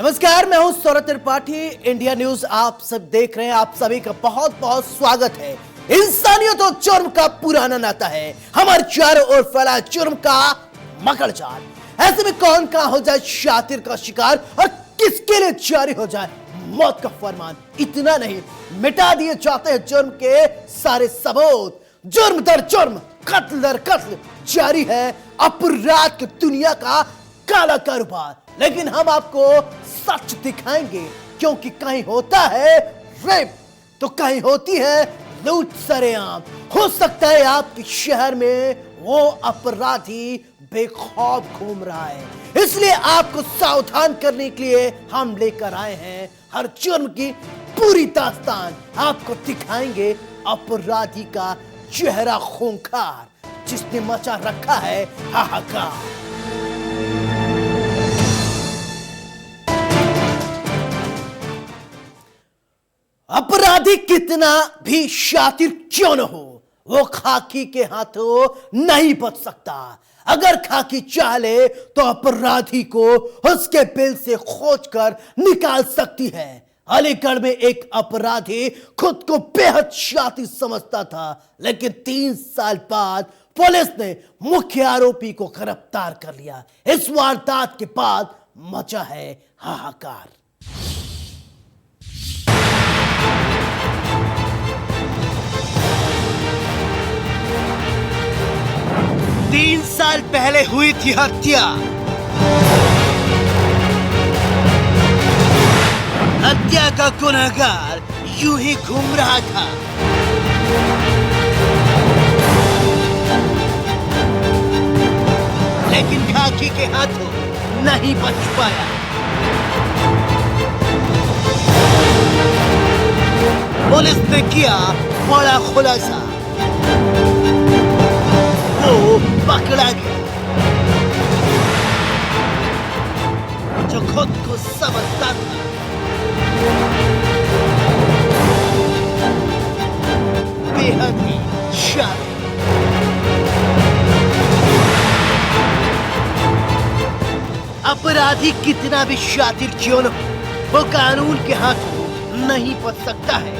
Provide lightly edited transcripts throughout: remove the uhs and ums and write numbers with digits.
नमस्कार, मैं हूं सौरभ त्रिपाठी। इंडिया न्यूज आप सब देख रहे हैं। आप सभी का बहुत बहुत स्वागत है। इंसानियत और जुर्म का पुराना नाता है, हमारे चारों ओर फैला जुर्म का मकड़जाल। ऐसे में कौन कहां हो जाए शातिर का शिकार और किसके लिए जारी हो जाए मौत का फरमान। इतना नहीं, मिटा दिए जाते हैं जुर्म के सारे सबूत। जुर्म दर जुर्म, कत्ल दर कत्ल जारी है अपराध की दुनिया का काला कारोबार। लेकिन हम आपको सच दिखाएंगे, क्योंकि कहीं होता है रेप तो कहीं होती है लूट सरेआम। हो सकता है आपके शहर में वो अपराधी बेखौफ घूम रहा है, इसलिए आपको सावधान करने के लिए हम लेकर आए हैं हर जुर्म की पूरी दास्तान। आपको दिखाएंगे अपराधी का चेहरा खूंखार, जिसने मचा रखा है हाहाकार। अपराधी कितना भी शातिर क्यों न हो, वो खाकी के हाथों नहीं बच सकता। अगर खाकी चाहे तो अपराधी को उसके बिल से खोजकर निकाल सकती है। अलीगढ़ में एक अपराधी खुद को बेहद शातिर समझता था, लेकिन 3 साल बाद पुलिस ने मुख्य आरोपी को गिरफ्तार कर लिया। इस वारदात के बाद मचा है हाहाकार। 3 साल पहले हुई थी हत्या। हत्या का गुनहगार यूं ही घूम रहा था। लेकिन खाकी के हाथों नहीं बच पाया। पुलिस ने किया बड़ा खुलासा, वो पकड़ा गया। जो खुद को समझता था बेहद ही शातिर। अपराधी कितना भी शातिर क्यों न हो, वो कानून के हाथों नहीं बच सकता है।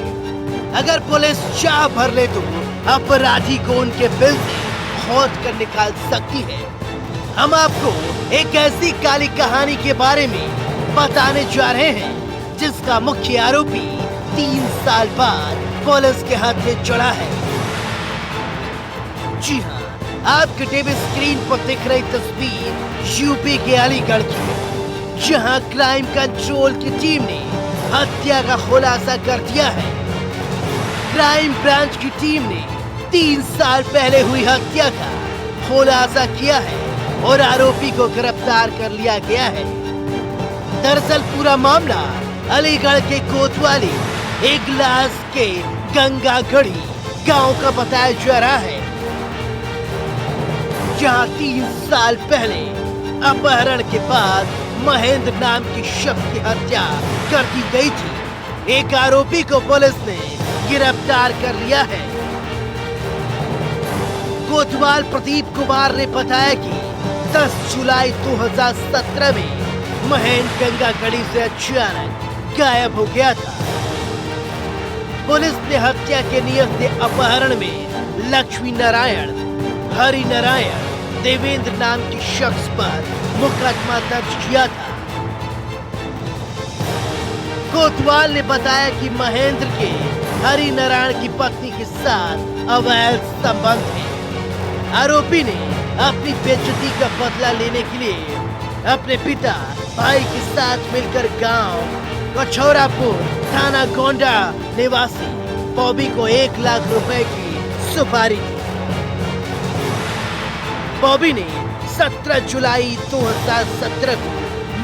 अगर पुलिस चाह भर ले तो अपराधी को उनके बिल से खोज कर निकाल सकती है। हम आपको एक ऐसी काली कहानी के बारे में बताने जा रहे हैं, जिसका मुख्य आरोपी 3 साल बाद पुलिस के हाथ में चढ़ा है। जी हाँ, आपके टीवी स्क्रीन पर दिख रही तस्वीर यूपी के अलीगढ़ की है, जहाँ क्राइम कंट्रोल की टीम ने हत्या का खुलासा कर दिया है। क्राइम ब्रांच की टीम ने 3 साल पहले हुई हत्या का खुलासा किया है और आरोपी को गिरफ्तार कर लिया गया है। दरअसल पूरा मामला अलीगढ़ के कोतवाली इगलास के गंगागढ़ी गांव का बताया जा रहा है, जहां 3 साल पहले अपहरण के बाद महेंद्र नाम के शख्स की हत्या कर दी गई थी। एक आरोपी को पुलिस ने गिरफ्तार कर लिया है। कोतवाल प्रदीप कुमार ने बताया कि 10 जुलाई 2017 में महेंद्र गंगागढ़ी से अचानक गायब हो गया था। पुलिस ने हत्या के नियत से अपहरण में लक्ष्मी नारायण, हरि नारायण, देवेंद्र नाम के शख्स पर मुकदमा दर्ज किया था। कोतवाल ने बताया कि महेंद्र के हरि नारायण की पत्नी के साथ अवैध संबंध है। आरोपी ने अपनी बेइज्जती का बदला लेने के लिए अपने पिता भाई के साथ मिलकर गांव कछौरापुर थाना गोंडा निवासी बॉबी को 1 लाख रुपए की सुपारी दी। बॉबी ने 17 जुलाई 2017 को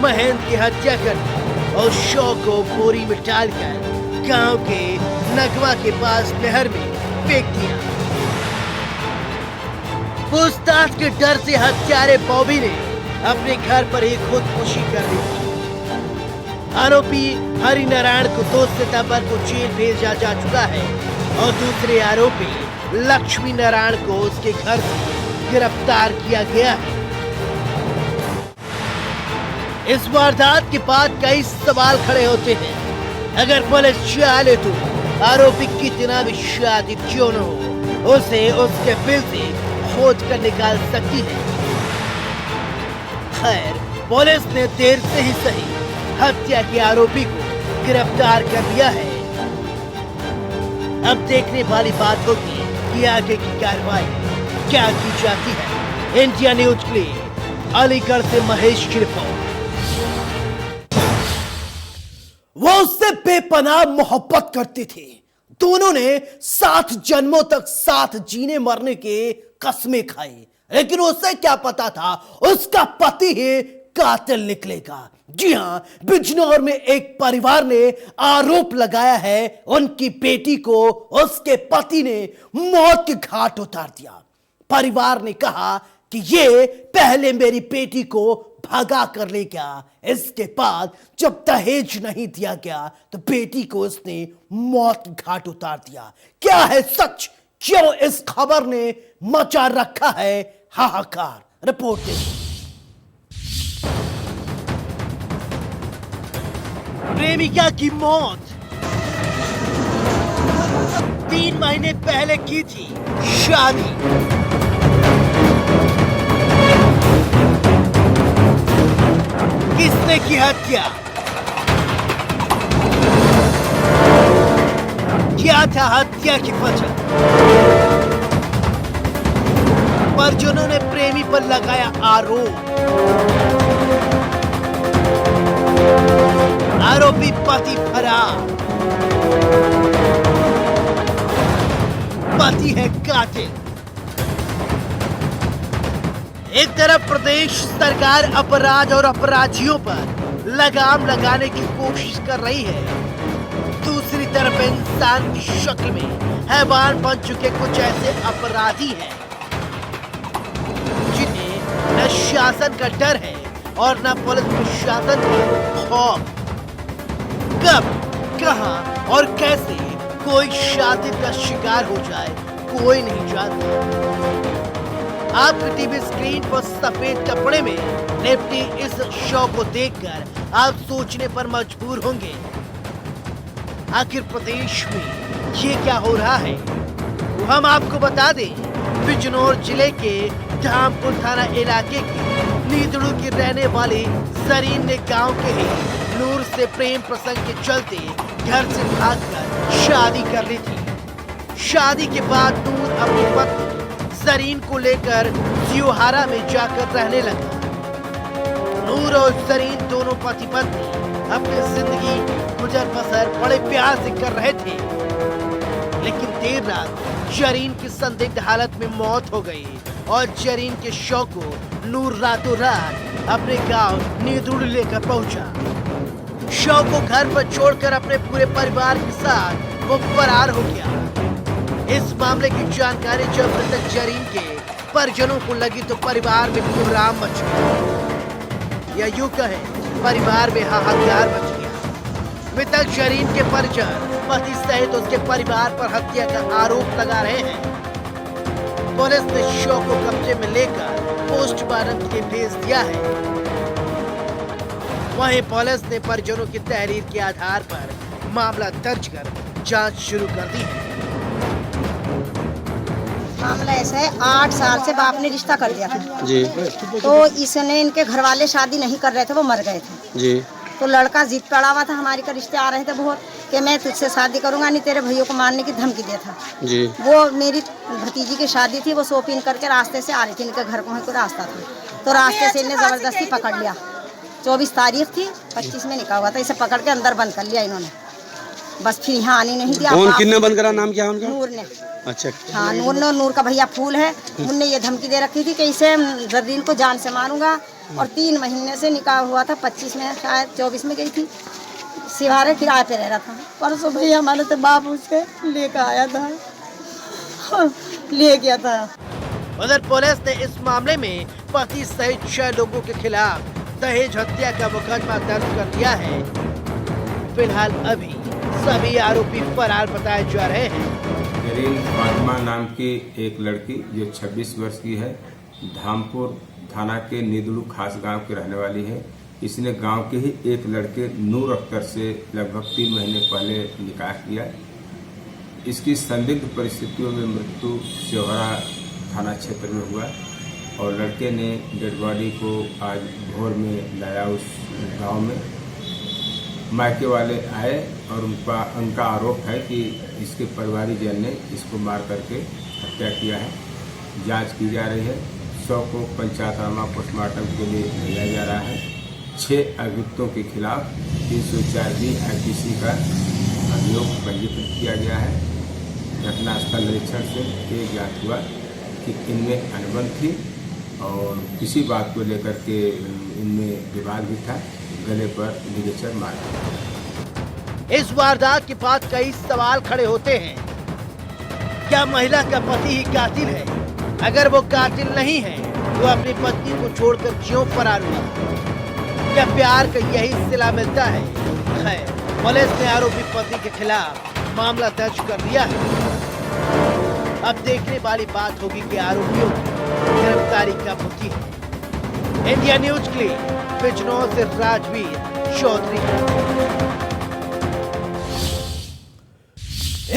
महेंद्र की हत्या कर दी और शव को बोरी में डालकर गांव के नगवा के पास नहर में फेंक दिया। पूछताछ के डर से हत्यारे बॉबी ने अपने घर पर ही खुदकुशी कर ली थी। आरोपी हरि नारायण को 2 सितंबर को जेल भेजा जा चुका है और दूसरे आरोपी लक्ष्मी नारायण को उसके घर से गिरफ्तार किया गया है। इस वारदात के बाद कई सवाल खड़े होते हैं। अगर पुलिस चाहे तो आरोपी कितना भी शादी क्यों न हो, उसे उसके बिल से खोद कर निकाल सकती है। खैर, पुलिस ने देर से ही सही हत्या के आरोपी को गिरफ्तार कर लिया है। अब देखने वाली बात होगी कि आगे की कार्रवाई क्या की जाती है। इंडिया न्यूज के लिए अलीगढ़ से महेश की रिपोर्ट। वो उससे बेपनाह मोहब्बत करती थी। दोनों ने 7 जन्मों तक साथ जीने मरने के कस्में खाई, लेकिन उसे क्या पता था उसका पति ही कातिल निकलेगा। जी हां, बिजनौर में एक परिवार ने आरोप लगाया है उनकी बेटी को उसके पति ने मौत के घाट उतार दिया। परिवार ने कहा कि ये पहले मेरी बेटी को भगा कर ले गया, इसके बाद जब दहेज नहीं दिया गया तो बेटी को उसने मौत घाट उतार दिया। क्या है सच? क्यों इस खबर ने मचा रखा है हाहाकार? रिपोर्ट देखिए। प्रेमिका की मौत 3 महीने पहले की थी शादी। किसने की हत्या? क्या था हत्या की वजह? परिजनों ने प्रेमी पर लगाया आरोप। आरोपी पति फरार, पति है कातिल। एक तरफ प्रदेश सरकार अपराध और अपराधियों पर लगाम लगाने की कोशिश कर रही है, दूसरी तरफ इंसान की शक्ल में हैवान बन चुके कुछ ऐसे अपराधी हैं जिन्हें न शासन का डर है और न पुलिस प्रशासन का खौफ। कब, कहां और कैसे कोई शादी का शिकार हो जाए कोई नहीं जानता। आपकी टीवी स्क्रीन पर सफेद कपड़े में लिपटी इस शो को देखकर आप सोचने पर मजबूर होंगे, आखिर प्रदेश में ये क्या हो रहा है। तो हम आपको बता दें, बिजनौर जिले के धामपुर थाना इलाके की नीदड़ू की रहने वाली जरीन ने गांव के ही नूर से प्रेम प्रसंग के चलते घर से भागकर शादी कर ली थी। शादी के बाद नूर अपनी पत्नी जरीन को लेकर सियोहारा में जाकर रहने लगा। नूर और जरीन दोनों पति पत्नी अपनी जिंदगी गुजर बसर बड़े प्यार से कर रहे थे, लेकिन देर रात जरीन की संदिग्ध हालत में मौत हो गई और जरीन के शव को नूर रातों रात अपने गांव नीदुड़ लेकर पहुंचा। शव को घर पर छोड़कर अपने पूरे परिवार के साथ वो फरार हो गया। इस मामले की जानकारी जब मृतक जरीन के परिजनों को लगी तो परिवार में कोहराम मच गया, या यूं कहें परिवार में हाहाकार मच गया। मृतक जरीन के परिजन पति सहित उसके परिवार पर हत्या का आरोप लगा रहे हैं। पुलिस ने शव को कब्जे में लेकर पोस्टमार्टम के लिए भेज दिया है। वहीं पुलिस ने परिजनों की तहरीर के आधार पर मामला दर्ज कर जांच शुरू कर दी है। मामला ऐसा है, 8 साल से बाप ने रिश्ता कर दिया था जी। तो इसने इनके घर वाले शादी नहीं कर रहे थे, वो मर गए थे जी। तो लड़का जिद पड़ा हुआ था, हमारी का रिश्ते आ रहे थे बहुत कि मैं तुझसे शादी करूंगा, नहीं तेरे भैया को मारने की धमकी दे था जी। वो मेरी भतीजी की शादी थी, वो शॉपिंग करके रास्ते से आ रही थी, इनके घर को कोई रास्ता था, तो रास्ते से इन्हें जबरदस्ती पकड़ लिया। 24 तारीख थी, 25 में निकाह हुआ था, इसे पकड़ के अंदर बंद कर लिया इन्होंने, बस फिर यहाँ आने नहीं दिया। कौन किसने बंद करा? नाम क्या है उनका? नूर ने। अच्छा। हाँ, नूर का भैया फूल है, उनने ये धमकी दे रखी थी कि इसे जरीन को जान से मारूंगा। और 3 महीने से निकाह हुआ था, 25 में शायद 24 में गई थी, सिवारे किराए पे रह रहा था। परसों भैया हमारे से बाप उसके लेकर आया था, ले गया था। उधर पुलिस ने इस मामले में पति सहित 6 लोगों के खिलाफ दहेज हत्या का मुकदमा दर्ज कर लिया है। फिलहाल अभी सभी आरोपी फरार बताए जा रहे हैं। जरीन फातिमा नाम की एक लड़की जो 26 वर्ष की है, धामपुर थाना के नीदड़ू खास गांव की रहने वाली है। इसने गांव के ही एक लड़के नूर अख्तर से लगभग 3 महीने पहले निकाह किया। इसकी संदिग्ध परिस्थितियों में मृत्यु सेवरा थाना क्षेत्र में हुआ और लड़के ने डेड बॉडी को आज भोर में लाया उस गांव में। मायके वाले आए और उनका आरोप है कि इसके परिवारीजन ने इसको मार करके हत्या किया है। जांच की जा रही है। शव को पंचायतनामा पोस्टमार्टम के लिए भेजा जा रहा है। 6 अभियुक्तों के खिलाफ 304 IPC का अभियोग पंजीकृत किया गया है। घटनास्थल निरीक्षण से ये ज्ञात हुआ कि इनमें अनुबंध थी और किसी बात को लेकर के इनमें विवाद भी था। गले पर लिगेचर मारा। इस वारदात के बाद कई सवाल खड़े होते हैं। क्या महिला का पति ही कातिल है? अगर वो कातिल नहीं है तो अपनी पत्नी को छोड़कर क्यों फरार हुआ? क्या प्यार का यही सिला मिलता है? खैर, पुलिस ने आरोपी पति के खिलाफ मामला दर्ज कर दिया है। अब देखने वाली बात होगी कि आरोपियों की गिरफ्तारी कब होती है। इंडिया न्यूज के लिए बिजनौर से राजवीर चौधरी।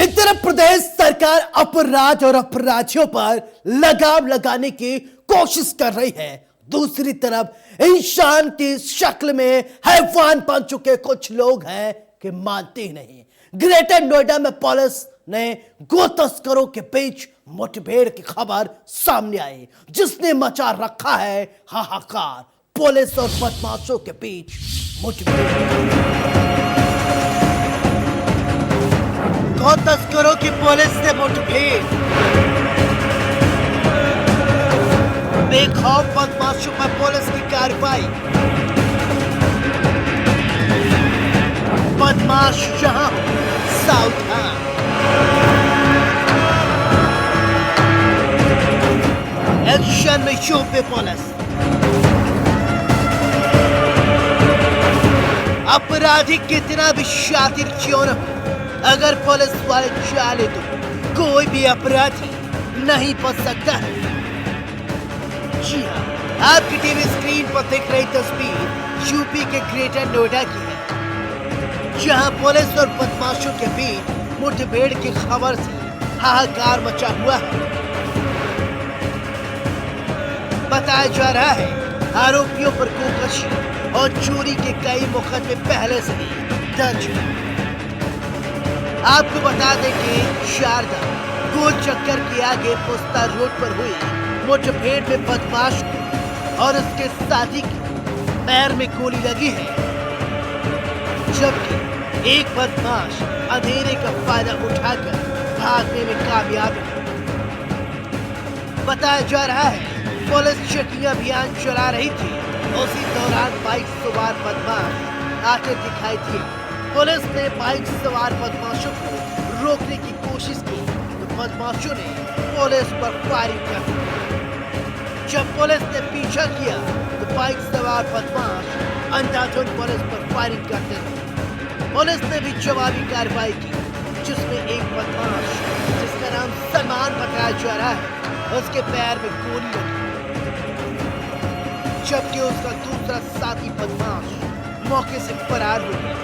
उत्तर प्रदेश सरकार अपराध और अपराधियों पर लगाम लगाने की कोशिश कर रही है। दूसरी तरफ इंसान की शक्ल में हैवान बन चुके कुछ लोग हैं कि मानते ही नहीं। ग्रेटर नोएडा में पुलिस ने गो तस्करों के बीच मुठभेड़ की खबर सामने आई, जिसने मचा रखा है हाहाकार। पुलिस और बदमाशों के बीच मुठभेड़। गो तस्करों की पुलिस से मुठभेड़। बेखौफ बदमाशों पर पुलिस की कार्रवाई। बदमाश जहां सावधान। एक्शन में यूपी पुलिस। अपराधी कितना भी शातिर क्यों न हो, अगर पुलिस वाले चाले तो कोई भी अपराधी नहीं बच सकता है। जी हाँ, आपकी टीवी स्क्रीन पर दिख रही तस्वीर यूपी के ग्रेटर नोएडा की है, जहां पुलिस और बदमाशों के बीच मुठभेड़ की खबर से हाहाकार मचा हुआ है। बताया जा रहा है आरोपियों पर कुकर्षी और चोरी के कई मुकदमे पहले से ही दर्ज हैं। आपको बता दें कि शारदा गोल चक्कर के आगे पुस्ता रोड पर हुई मुठभेड़ में बदमाश को और उसके साथी के पैर में गोली लगी है, जबकि एक बदमाश अंधेरे का फायदा उठाकर भागने में कामयाब है। बताया जा रहा है पुलिस चेकिंग अभियान चला रही थी, उसी दौरान बाइक सवार बदमाश आके दिखाई दिए। पुलिस ने बाइक सवार बदमाशों को रोकने की कोशिश की तो बदमाशों ने पुलिस पर फायरिंग कर दी। जब पुलिस ने पीछा किया तो बाइक सवार बदमाश अंधाधुंध पुलिस पर फायरिंग करते रहे। पुलिस ने भी जवाबी कार्रवाई की, जिसमें एक बदमाश जिसका नाम सलमान बताया जा रहा है, उसके पैर में गोली लगी, जबकि उसका दूसरा साथी बदमाश मौके से फरार हो गया।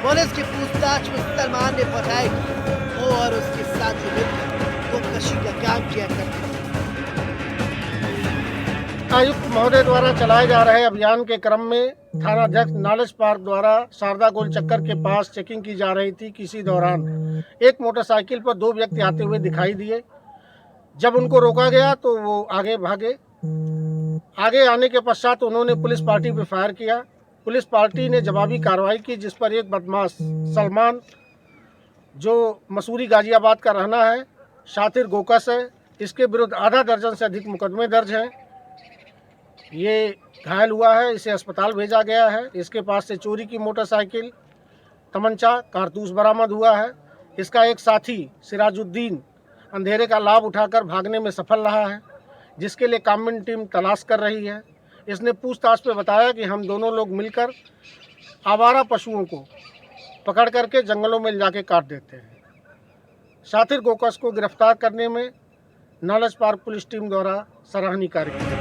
पुलिस की पूछताछ में सलमान ने बताया कि वो और उसके साथी मिलकर गुमकशी का काम किया करते थे। आयुक्त महोदय द्वारा चलाए जा रहे अभियान के क्रम में थानाध्यक्ष नॉलेज पार्क द्वारा शारदा गोल चक्कर के पास चेकिंग की जा रही थी। किसी दौरान एक मोटरसाइकिल पर 2 व्यक्ति आते हुए दिखाई दिए। जब उनको रोका गया तो वो आगे भागे। आगे आने के पश्चात उन्होंने पुलिस पार्टी पर फायर किया। पुलिस पार्टी ने जवाबी कार्रवाई की, जिस पर एक बदमाश सलमान, जो मसूरी गाजियाबाद का रहना है, शातिर गोकस है, इसके विरुद्ध आधा दर्जन से अधिक मुकदमे दर्ज हैं। ये घायल हुआ है, इसे अस्पताल भेजा गया है। इसके पास से चोरी की मोटरसाइकिल, तमंचा, कारतूस बरामद हुआ है। इसका एक साथी सिराजुद्दीन अंधेरे का लाभ उठाकर भागने में सफल रहा है, जिसके लिए कामिन टीम तलाश कर रही है। इसने पूछताछ में बताया कि हम दोनों लोग मिलकर आवारा पशुओं को पकड़ करके जंगलों में जाके काट देते हैं। शातिर गोकस को गिरफ्तार करने में नॉलेज पार्क पुलिस टीम द्वारा सराहनीय कार्य किया।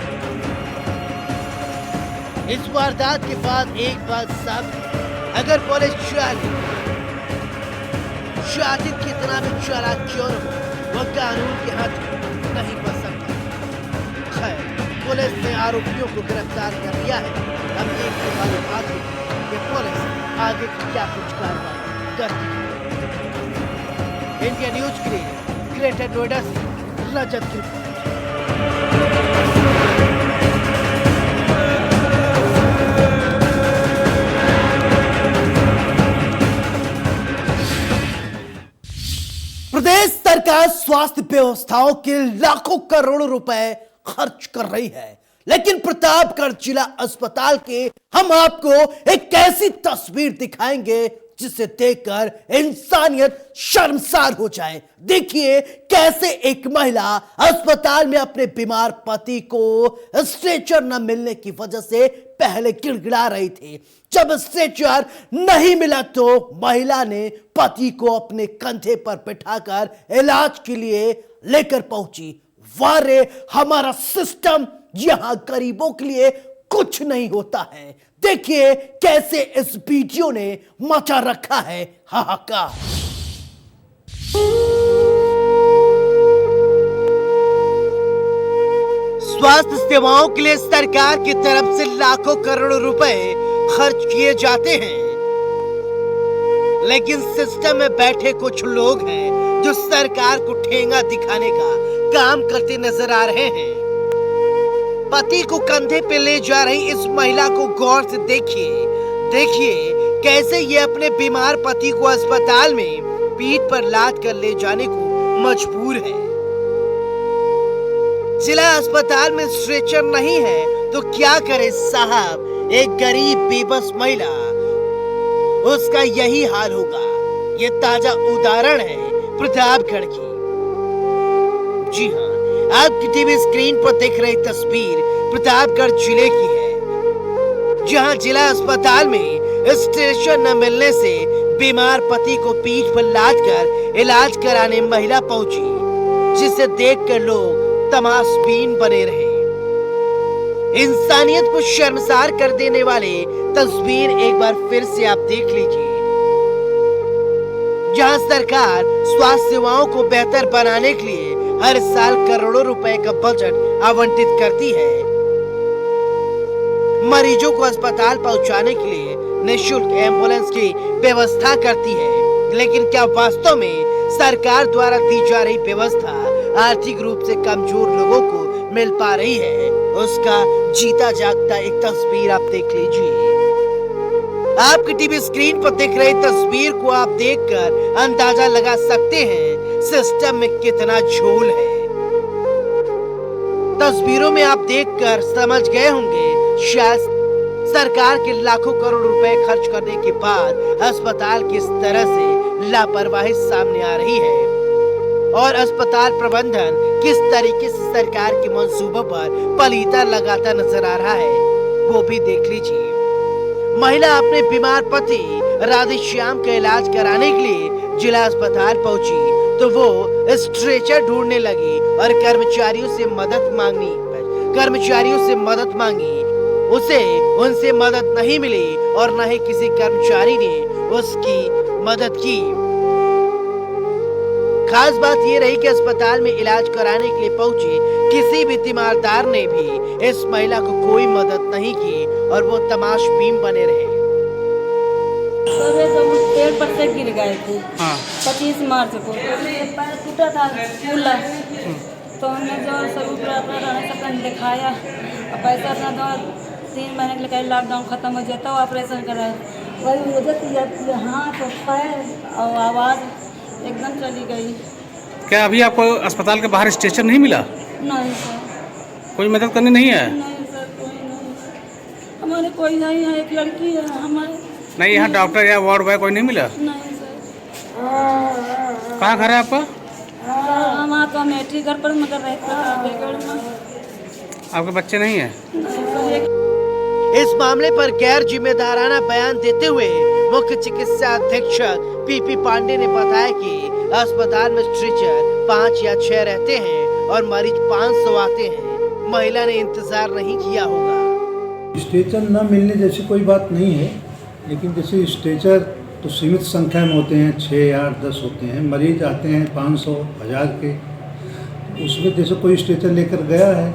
इस वारदात के बाद एक बात साफ है, अगर पुलिस शातिर कितना भी चालाक क्यों न हो, वह कानून के हाथ नहीं बच सकता। खैर, पुलिस ने आरोपियों को गिरफ्तार कर लिया है। हम देखने वाली बात है कि पुलिस आगे क्या कुछ कार्रवाई करती है। इंडिया न्यूज के लिए ग्रेटर नोएडा से रजत की रिपोर्ट। प्रदेश सरकार स्वास्थ्य व्यवस्थाओं के लाखों करोड़ों रुपए खर्च कर रही है, लेकिन प्रतापगढ़ जिला अस्पताल के हम आपको एक ऐसी तस्वीर दिखाएंगे जिसे देखकर इंसानियत शर्मसार हो जाए। देखिए कैसे एक महिला अस्पताल में अपने बीमार पति को स्ट्रेचर न मिलने की वजह से पहले गिड़गिड़ा रही थी। जब स्ट्रेचर नहीं मिला तो महिला ने पति को अपने कंधे पर बिठाकर इलाज के लिए लेकर पहुंची। वारे हमारा सिस्टम यहां गरीबों के लिए कुछ नहीं होता है। देखिए कैसे इस वीडियो ने मचा रखा है हाहाकार। स्वास्थ्य सेवाओं के लिए सरकार की तरफ से लाखों करोड़ों रुपए खर्च किए जाते हैं, लेकिन सिस्टम में बैठे कुछ लोग हैं जो सरकार को ठेंगा दिखाने का काम करते नजर आ रहे हैं। पति को कंधे पे ले जा रही इस महिला को गौर से देखिए कैसे ये अपने बीमार पति को अस्पताल में पीठ पर लाद कर ले जाने को मजबूर है। जिला अस्पताल में स्ट्रेचर नहीं है तो क्या करे साहब, एक गरीब बेबस महिला, उसका यही हाल होगा। ये ताजा उदाहरण है प्रतापगढ़ की। जी हाँ, आपकी टीवी स्क्रीन पर दिख रही तस्वीर प्रतापगढ़ जिले की है, जहां जिला अस्पताल में स्ट्रेचर न मिलने से बीमार पति को पीठ पर लादकर इलाज कराने महिला पहुंची, जिसे देखकर लोग तमाशबीन बने रहे। इंसानियत को शर्मसार कर देने वाले तस्वीर एक बार फिर से आप देख लीजिए, जहां सरकार स्वास्थ्य सेवाओं को बेहतर बनाने के लिए हर साल करोड़ों रुपए का बजट आवंटित करती है। मरीजों को अस्पताल पहुंचाने के लिए निःशुल्क एम्बुलेंस की व्यवस्था करती है, लेकिन क्या वास्तव में सरकार द्वारा दी जा रही व्यवस्था आर्थिक रूप से कमजोर लोगों को मिल पा रही है? उसका जीता जागता एक तस्वीर आप देख लीजिए। आपकी टीवी स्क्रीन पर दिख रही तस्वीर को आप देखकर अंदाजा लगा सकते हैं सिस्टम में कितना झोल है। तस्वीरों में आप देखकर समझ गए होंगे शायद सरकार के लाखों करोड़ रुपए खर्च करने के बाद अस्पताल किस तरह से लापरवाही सामने आ रही है और अस्पताल प्रबंधन किस तरीके से सरकार के मंसूबों पर पलीता लगाता नजर आ रहा है, वो भी देख लीजिए। महिला अपने बीमार पति राधेश्याम का इलाज कराने के लिए जिला अस्पताल पहुंची तो वो स्ट्रेचर ढूंढने लगी और कर्मचारियों से मदद मांगी। उनसे मदद नहीं मिली और न ही किसी कर्मचारी ने उसकी मदद की। खास बात ये रही कि अस्पताल में इलाज कराने के लिए पहुंचे किसी भी तीमारदार ने भी इस महिला को कोई मदद नहीं की और वो तमाशबीन बने रहे। पेड़ पर से गिर गए थे 25 मार्च को, पैर टूटा था फूला, तो हमने जो सब दिखाया और पैसा अपना 3 महीने के लिए लॉकडाउन खत्म हो जाता तो ऑपरेशन कराया, वही वजह हाथ और पैर और आवाज़ एकदम चली गई। क्या अभी आपको अस्पताल के बाहर स्ट्रेचर नहीं मिला? नहीं सर, कोई मदद करने नहीं है? नहीं सर, कोई नहीं, हमारे कोई नहीं है, एक लड़की है हमारे। नहीं, यहाँ डॉक्टर या वार्ड बॉय कोई नहीं मिला? नहीं सर। कहाँ घर है आपका? हम आपका मेट्री घर पर मगर रहते। आपके बच्चे नहीं है? इस मामले पर गैर जिम्मेदाराना बयान देते हुए मुख्य चिकित्सा अधीक्षक पीपी पांडे ने बताया कि अस्पताल में स्ट्रेचर 5 या 6 रहते हैं और मरीज 500 आते हैं। महिला ने इंतजार नहीं किया होगा। स्ट्रेचर न मिलने जैसी कोई बात नहीं है, लेकिन जैसे स्ट्रेचर तो सीमित संख्या में होते हैं, 6, 8, 10 होते हैं। मरीज आते हैं 500, 1000 के, उसमें जैसे कोई स्ट्रेचर लेकर गया है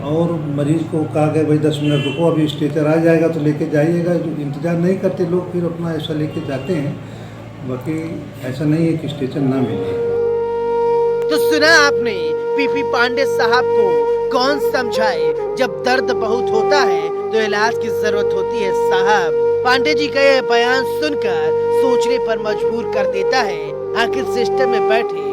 और मरीज को कहा गया भाई 10 मिनट रुको, अभी स्ट्रेचर आ जाएगा तो लेके जाइएगा। जो इंतज़ार नहीं करते लोग, फिर अपना ऐसा लेके जाते हैं। बाकी ऐसा नहीं है कि स्ट्रेचर ना मिले। तो सुना आपने पीपी पांडे साहब को कौन समझाए, जब दर्द बहुत होता है तो इलाज की जरूरत होती है साहब। पांडे जी का यह बयान सुनकर सोचने पर मजबूर कर देता है, आखिर सिस्टम में बैठे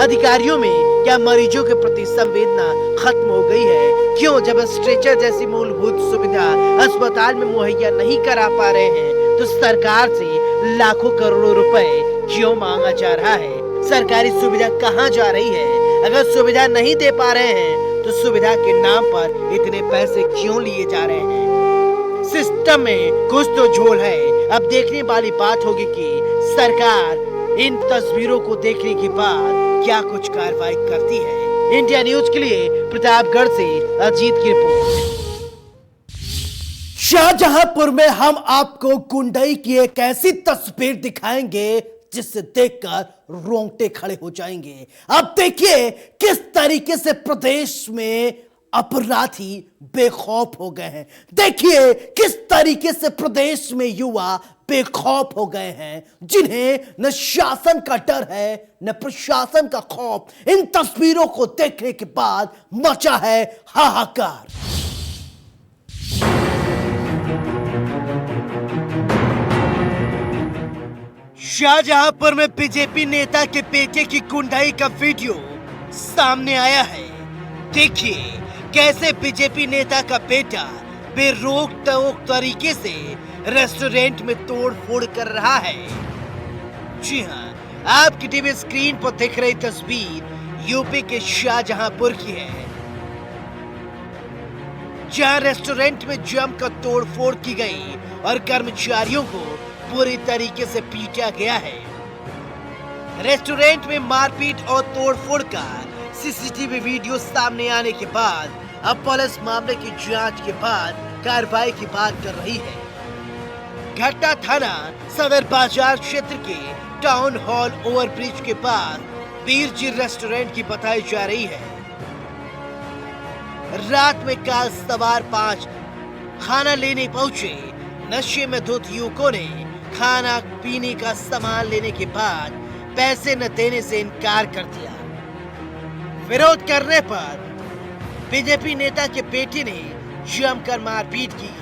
अधिकारियों में क्या मरीजों के प्रति संवेदना खत्म हो गई है? क्यों जब स्ट्रेचर जैसी मूलभूत सुविधा अस्पताल में मुहैया नहीं करा पा रहे हैं तो सरकार से लाखों करोड़ों रुपए क्यों मांगा जा रहा है? सरकारी सुविधा कहां जा रही है? अगर सुविधा नहीं दे पा रहे हैं तो सुविधा के नाम पर इतने पैसे क्यों लिए जा रहे हैं? सिस्टम में कुछ तो झोल है। अब देखने वाली बात होगी कि सरकार इन तस्वीरों को देखने के बाद क्या कुछ कार्रवाई करती है। इंडिया न्यूज के लिए प्रतापगढ़ से अजीत की रिपोर्ट। शाहजहांपुर में हम आपको गुंडई की एक ऐसी तस्वीर दिखाएंगे जिसे देखकर रोंगटे खड़े हो जाएंगे। अब देखिए किस तरीके से प्रदेश में अपराधी बेखौफ हो गए हैं। देखिए किस तरीके से प्रदेश में युवा बेखौफ हो गए हैं, जिन्हें न शासन का डर है न प्रशासन का खौफ। इन तस्वीरों को देखने के बाद मचा है हाहाकार। शाहजहांपुर में बीजेपी नेता के बेटे की गुंडाई का वीडियो सामने आया है। देखिए कैसे बीजेपी नेता का बेटा बेरोक टोक तरीके से रेस्टोरेंट में तोड़ फोड़ कर रहा है। जी हाँ, आपकी टीवी स्क्रीन पर दिख रही तस्वीर यूपी के शाहजहांपुर की है, जहां रेस्टोरेंट में जमकर तोड़ फोड़ की गई और कर्मचारियों को पूरी तरीके से पीटा गया है। रेस्टोरेंट में मारपीट और तोड़फोड़ का सीसीटीवी वीडियो सामने आने के बाद अब पुलिस मामले की जांच के बाद कार्रवाई की बात कर रही है। घटना थाना सदर बाजार क्षेत्र के टाउन हॉल ओवरब्रिज के पास वीर जी रेस्टोरेंट की बताई जा रही है। रात में कार सवार 5 खाना लेने पहुंचे नशे में धुत युवकों ने खाना पीने का सामान लेने के बाद पैसे न देने से इनकार कर दिया। विरोध करने पर बीजेपी नेता के बेटे ने जमकर मारपीट की।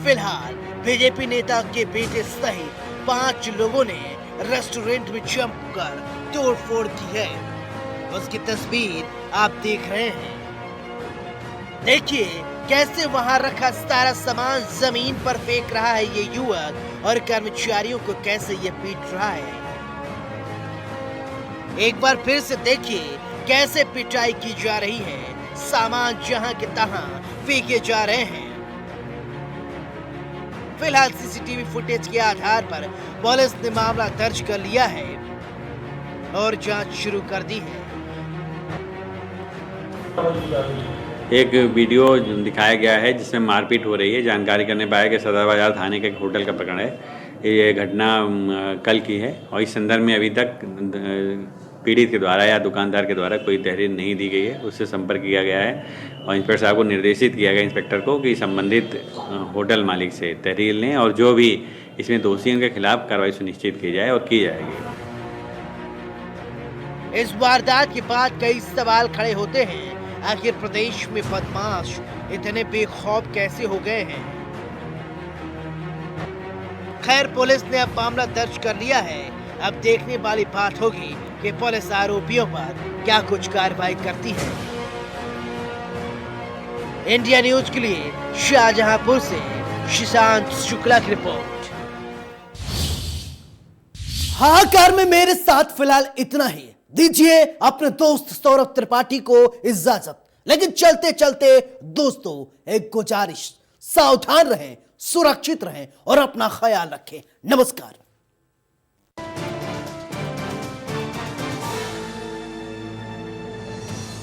फिलहाल बीजेपी नेता के बेटे सहित 5 लोगों ने रेस्टोरेंट में जमकर तोड़फोड़ की है। उसकी तस्वीर आप देख रहे हैं। देखिए कैसे वहां रखा सारा सामान जमीन पर फेंक रहा है ये युवक और कर्मचारियों को कैसे ये पीट रहा है। एक बार फिर से देखिए कैसे पिटाई की जा रही है। सामान जहां के तहां फेंके जा रहे हैं। फिलहाल सीसीटीवी फुटेज के आधार पर पुलिस ने मामला दर्ज कर लिया है और जांच शुरू कर दी है। एक वीडियो दिखाया गया है जिसमें मारपीट हो रही है। जानकारी करने पाया कि सदर बाजार थाने के एक होटल का प्रकरण है। ये घटना कल की है और इस संदर्भ में अभी तक पीड़ित के द्वारा या दुकानदार के द्वारा कोई तहरीर नहीं दी गई है। उससे संपर्क किया गया है और इंस्पेक्टर साहब को निर्देशित किया गया इंस्पेक्टर को कि संबंधित होटल मालिक से तहरीर लें और जो भी इसमें दोषी हैं उनके खिलाफ कार्रवाई सुनिश्चित की जाए और की जाएगी। इस वारदात के बाद कई सवाल खड़े होते हैं। आखिर प्रदेश में बदमाश इतने बेखौफ कैसे हो गए हैं? खैर पुलिस ने अब मामला दर्ज कर लिया है। अब देखने वाली बात होगी कि पुलिस आरोपियों पर क्या कुछ कार्रवाई करती है। इंडिया न्यूज के लिए शाहजहांपुर से शशांक शुक्ला की रिपोर्ट। हाहाकार में मेरे साथ फिलहाल इतना ही। दीजिए अपने दोस्त सौरभ त्रिपाठी को इजाजत। लेकिन चलते चलते दोस्तों एक गुजारिश, सावधान रहें, सुरक्षित रहें और अपना ख्याल रखें। नमस्कार।